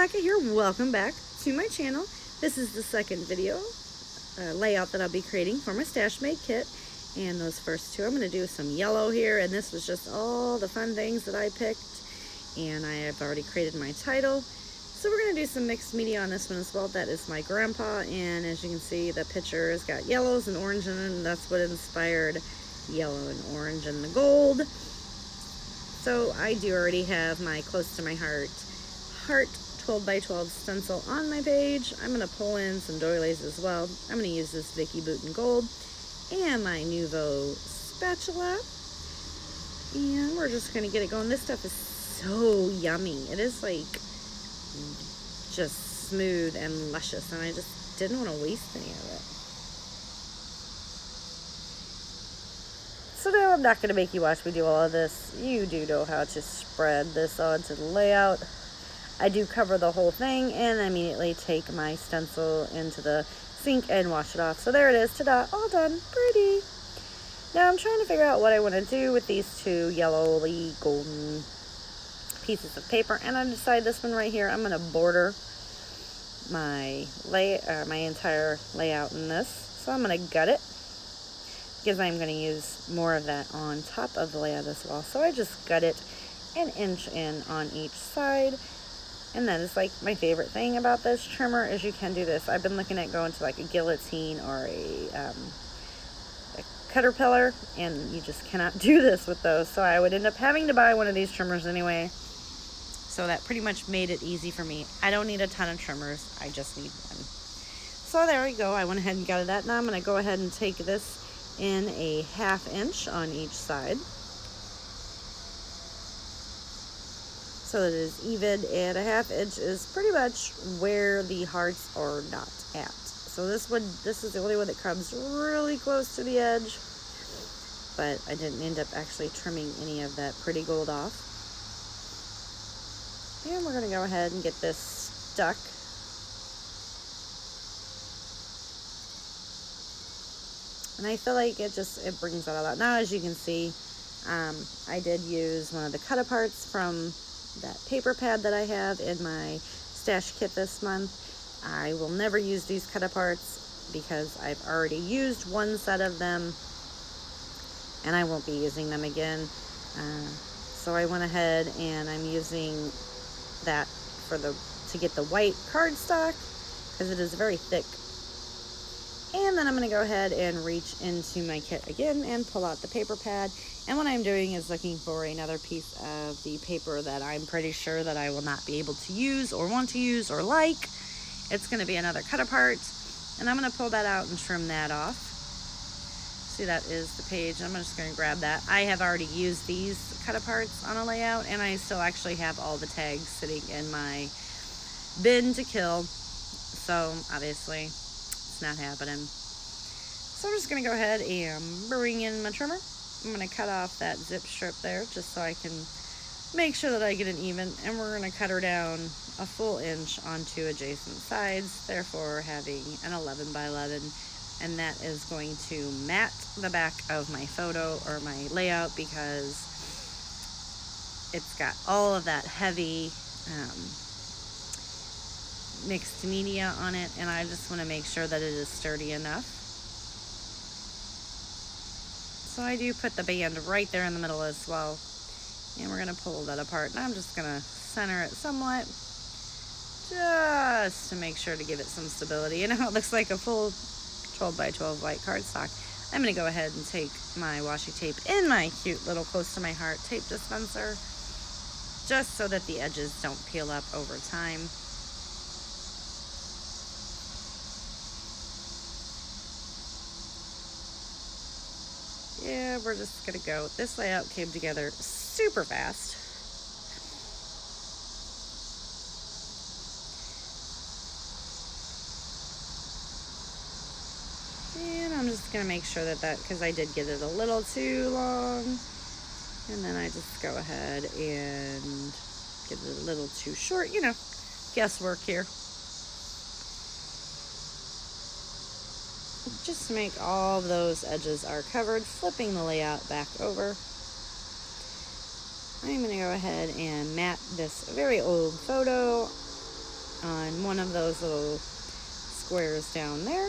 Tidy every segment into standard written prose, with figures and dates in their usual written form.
Rebecca here. Welcome back to my channel. This is the second video layout that I'll be creating for my Stash Made kit. And those first two, I'm going to do some yellow here. And this was just all the fun things that I picked. And I have already created my title. So we're going to do some mixed media on this one as well. That is my grandpa. And as you can see, the picture has got yellows and orange in it. And that's what inspired yellow and orange and the gold. So I do already have my Close to My Heart 12 by 12 stencil on my page. I'm going to pull in some doilies as well. I'm going to use this Vicki Boutin Gold and my Nuvo spatula. And we're just going to get it going. This stuff is so yummy. It is like just smooth and luscious, and I just didn't want to waste any of it. So now I'm not going to make you watch me do all of this. You do know how to spread this onto the layout. I do cover the whole thing and immediately take my stencil into the sink and wash it off. So there it is, ta-da, all done, pretty. Now I'm trying to figure out what I want to do with these two yellowy golden pieces of paper, and I decided this one right here, I'm going to border my entire layout in this. So I'm going to gut it, because I'm going to use more of that on top of the layout as well. So I just gut it an inch in on each side. And that is like my favorite thing about this trimmer is you can do this. I've been looking at going to like a guillotine or a Caterpillar, and you just cannot do this with those. So I would end up having to buy one of these trimmers anyway. So that pretty much made it easy for me. I don't need a ton of trimmers. I just need one. So there we go. I went ahead and got that. Now I'm going to go ahead and take this in a 1/2 inch on each side, so that it is even, and a 1/2 inch is pretty much where the hearts are not at. So this is the only one that comes really close to the edge, but I didn't end up actually trimming any of that pretty gold off. And we're going to go ahead and get this stuck. And I feel like it brings that all out. Now, as you can see, I did use one of the cut-aparts from that paper pad that I have in my stash kit this month. I will never use these cut-aparts because I've already used one set of them, and I won't be using them again. So I went ahead and I'm using that to get the white cardstock, because it is very thick. And then I'm going to go ahead and reach into my kit again and pull out the paper pad. And what I'm doing is looking for another piece of the paper that I'm pretty sure that I will not be able to use or want to use or like. It's going to be another cut apart. And I'm going to pull that out and trim that off. See, that is the page. I'm just going to grab that. I have already used these cut aparts on a layout, and I still actually have all the tags sitting in my bin to kill. So obviously not happening. So I'm just going to go ahead and bring in my trimmer. I'm going to cut off that zip strip there just so I can make sure that I get it even, and we're going to cut her down a full inch on two adjacent sides, therefore having an 11 by 11, and that is going to mat the back of my photo or my layout because it's got all of that heavy mixed media on it, and I just want to make sure that it is sturdy enough. So I do put the band right there in the middle as well, and we're going to pull that apart, and I'm just going to center it somewhat just to make sure to give it some stability. And now it looks like a full 12 by 12 white cardstock. I'm going to go ahead and take my washi tape in my cute little Close to My Heart tape dispenser just so that the edges don't peel up over time. Yeah, we're just gonna go. This layout came together super fast. And I'm just gonna make sure that because I did get it a little too long, and then I just go ahead and get it a little too short, you know, guesswork here. Just to make all of those edges are covered, flipping the layout back over. I'm going to go ahead and mat this very old photo on one of those little squares down there.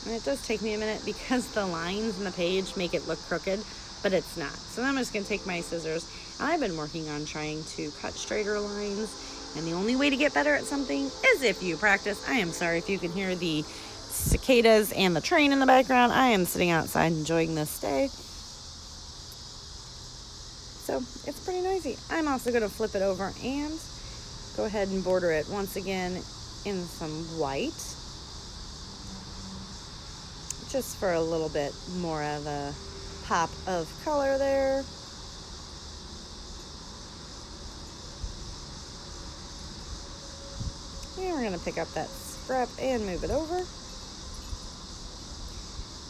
And it does take me a minute because the lines in the page make it look crooked, but it's not. So now I'm just going to take my scissors. I've been working on trying to cut straighter lines, and the only way to get better at something is if you practice. I am sorry if you can hear the cicadas and the train in the background. I am sitting outside enjoying this day. So it's pretty noisy. I'm also going to flip it over and go ahead and border it once again in some white, just for a little bit more of a pop of color there. And we're going to pick up that scrap and move it over.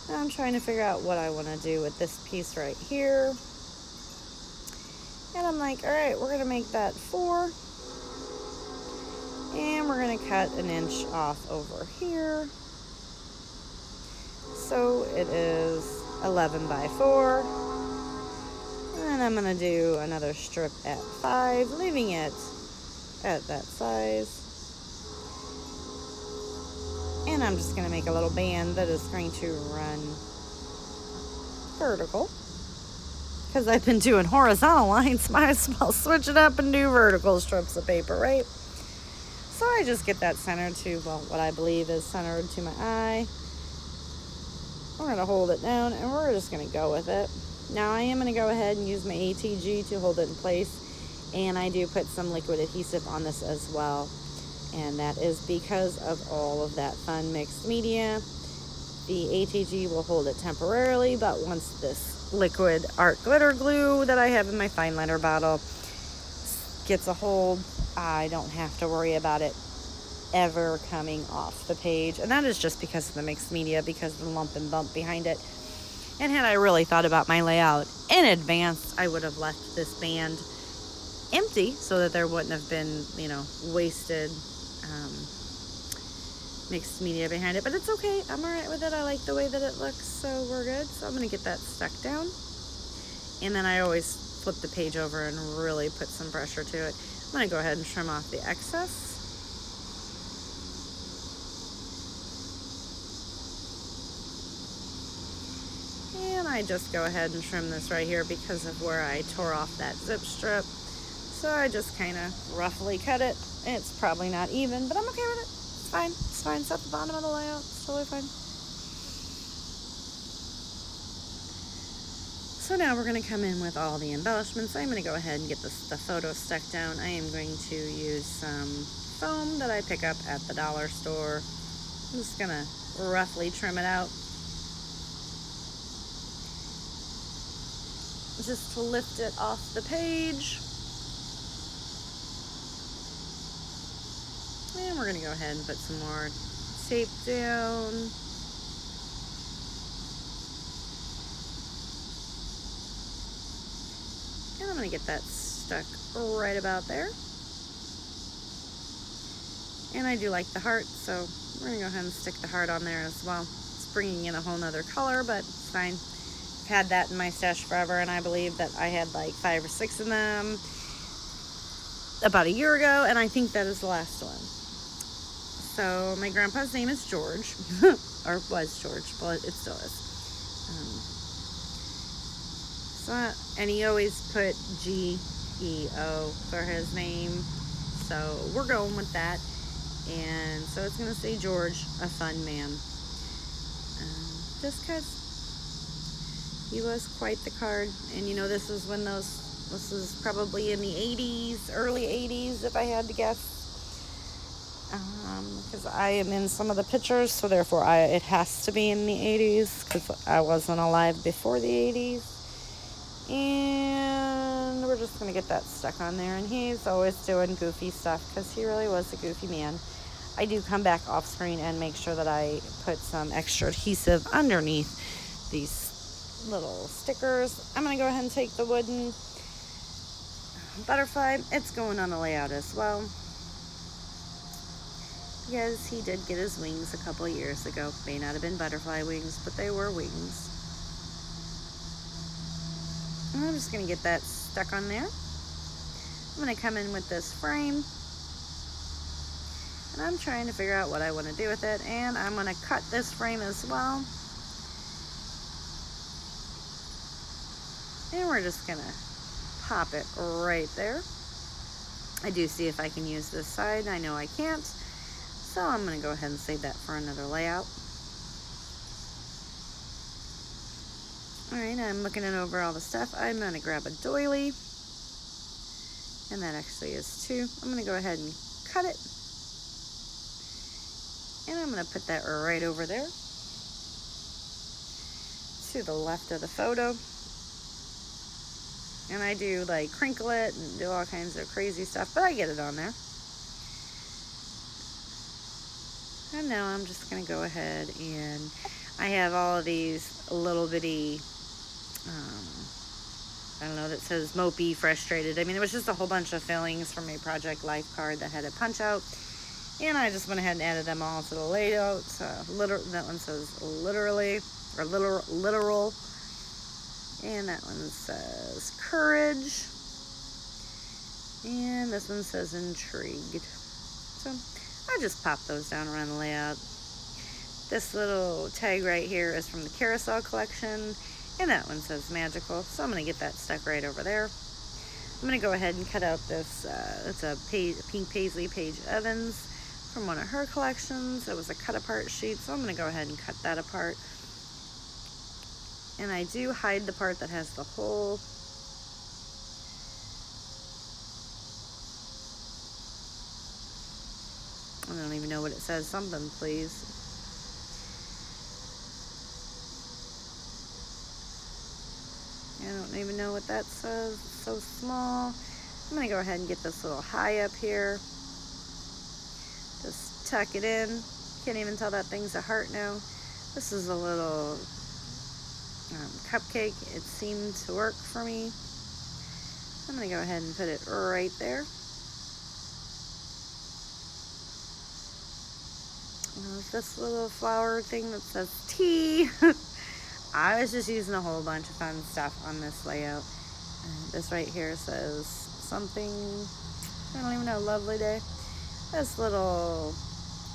Now I'm trying to figure out what I want to do with this piece right here. And I'm like, all right, we're going to make that 4. And we're going to cut an inch off over here. So it is 11 by 4. And I'm going to do another strip at 5, leaving it at that size. And I'm just going to make a little band that is going to run vertical. Because I've been doing horizontal lines, might as well switch it up and do vertical strips of paper, right? So I just get that centered to, well, what I believe is centered to my eye. We're going to hold it down, and we're just going to go with it. Now I am going to go ahead and use my ATG to hold it in place, and I do put some liquid adhesive on this as well, and that is because of all of that fun mixed media. The ATG will hold it temporarily, but once this liquid art glitter glue that I have in my fine liner bottle gets a hold, I don't have to worry about it ever coming off the page. And that is just because of the mixed media, because of the lump and bump behind it. And had I really thought about my layout in advance, I would have left this band empty so that there wouldn't have been, wasted mixed media behind it. But it's okay. I'm all right with it. I like the way that it looks, so we're good. So I'm going to get that stuck down. And then I always flip the page over and really put some pressure to it. I'm going to go ahead and trim off the excess. And I just go ahead and trim this right here because of where I tore off that zip strip. So I just kind of roughly cut it. It's probably not even, but I'm okay with it. It's fine. It's fine. It's at the bottom of the layout. It's totally fine. So now we're going to come in with all the embellishments. I'm going to go ahead and get the photo stuck down. I am going to use some foam that I pick up at the dollar store. I'm just going to roughly trim it out, just to lift it off the page. And we're going to go ahead and put some more tape down. And I'm going to get that stuck right about there. And I do like the heart, so we're going to go ahead and stick the heart on there as well. It's bringing in a whole nother color, but it's fine. I've had that in my stash forever, and I believe that I had like 5 or 6 of them about a year ago, and I think that is the last one. So my grandpa's name is George, or was George, but it still is. And he always put G-E-O for his name, so we're going with that. And so it's going to say George, a fun man. Just because he was quite the card. And this is probably in the 80s, early 80s, if I had to guess. Because I am in some of the pictures, so therefore it has to be in the 80s, because I wasn't alive before the 80s. And we're just going to get that stuck on there. And he's always doing goofy stuff, because he really was a goofy man. I do come back off screen and make sure that I put some extra adhesive underneath these little stickers. I'm going to go ahead and take the wooden butterfly. It's going on the layout as well, because he did get his wings a couple years ago. May not have been butterfly wings, but they were wings. And I'm just going to get that stuck on there. I'm going to come in with this frame, and I'm trying to figure out what I want to do with it, and I'm going to cut this frame as well. And we're just going to pop it right there. I do see if I can use this side. I know I can't, so I'm going to go ahead and save that for another layout. Alright, I'm looking over all the stuff. I'm going to grab a doily, and that actually is 2. I'm going to go ahead and cut it, and I'm going to put that right over there to the left of the photo. And I do like crinkle it and do all kinds of crazy stuff, but I get it on there. And now I'm just going to go ahead, and I have all of these little bitty, I don't know, that says mopey, frustrated. I mean, it was just a whole bunch of fillings from a Project Life card that had a punch out. And I just went ahead and added them all to the layout. That one says literally, or literal. And that one says courage. And this one says intrigued. So I just pop those down around the layout. This little tag right here is from the Carousel collection. And that one says magical. So I'm going to get that stuck right over there. I'm going to go ahead and cut out this, it's a Pink Paisley Paige Evans from one of her collections. It was a cut apart sheet. So I'm going to go ahead and cut that apart. And I do hide the part that has the hole. I don't even know what it says. Something, please. I don't even know what that says. It's so small. I'm going to go ahead and get this little high up here. Just tuck it in. Can't even tell that thing's a heart now. This is a little cupcake. It seemed to work for me. I'm going to go ahead and put it right there. This little flower thing that says tea. I was just using a whole bunch of fun stuff on this layout. This right here says something, I don't even know, lovely day. This little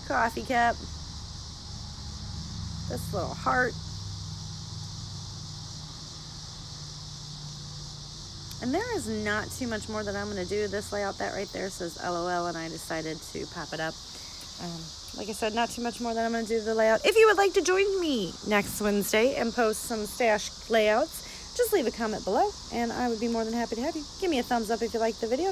coffee cup. This little heart. And there is not too much more that I'm going to do. This layout, that right there says LOL, and I decided to pop it up. Like I said, not too much more that I'm going to do to the layout. If you would like to join me next Wednesday and post some stash layouts, just leave a comment below, and I would be more than happy to have you. Give me a thumbs up if you liked the video.